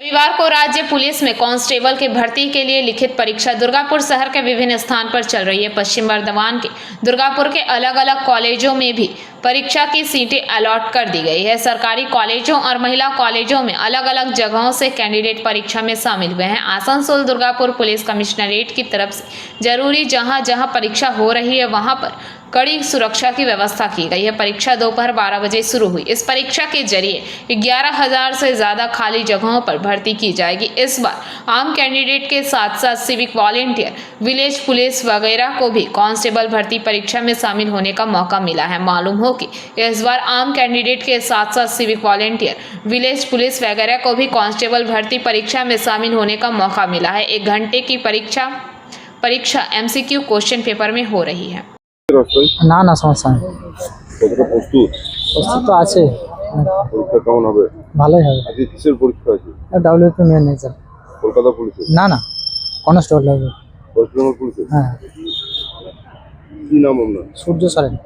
रविवार को राज्य पुलिस में कांस्टेबल के भर्ती के लिए लिखित परीक्षा दुर्गापुर शहर के विभिन्न स्थान पर चल रही है। पश्चिम बर्धमान के दुर्गापुर के अलग अलग कॉलेजों में भी परीक्षा की सीटें अलॉट कर दी गई है। सरकारी कॉलेजों और महिला कॉलेजों में अलग अलग जगहों से कैंडिडेट परीक्षा में शामिल हुए हैं। आसनसोल दुर्गापुर पुलिस कमिश्नरेट की तरफ से जरूरी जहां जहां परीक्षा हो रही है वहां पर कड़ी सुरक्षा की व्यवस्था की गई है। परीक्षा दोपहर 12 बजे शुरू हुई। इस परीक्षा के जरिए 11,000 से ज्यादा खाली जगहों पर भर्ती की जाएगी। इस बार आम कैंडिडेट के साथ साथ सिविक वॉलेंटियर, विलेज पुलिस वगैरह को भी कांस्टेबल भर्ती परीक्षा में शामिल होने का मौका मिला है। मालूम हो कि इस बार आम कैंडिडेट के साथ साथ सिविक वॉलेंटियर, विलेज पुलिस वगैरह को भी कांस्टेबल भर्ती परीक्षा में शामिल होने का मौका मिला है। 1 घंटे की परीक्षा MCQ क्वेश्चन पेपर में हो रही है। না না সমস্যা নেই। কতটা প্রস্তুত? প্রস্তুত তো আছে, পরীক্ষা কেমন হবে? ভালোই হবে। আজকে কিসের পরীক্ষা আছে? WP main exam. কলকাতা পুলিশের? না না, কনস্টেবল হবে। ওয়েস্ট বেঙ্গল পুলিশের? হ্যাঁ। কি নাম আপনার? সূর্য সরেন।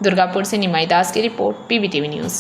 दुर्गापुर से निमाई दास की रिपोर्ट, PBTV न्यूज़।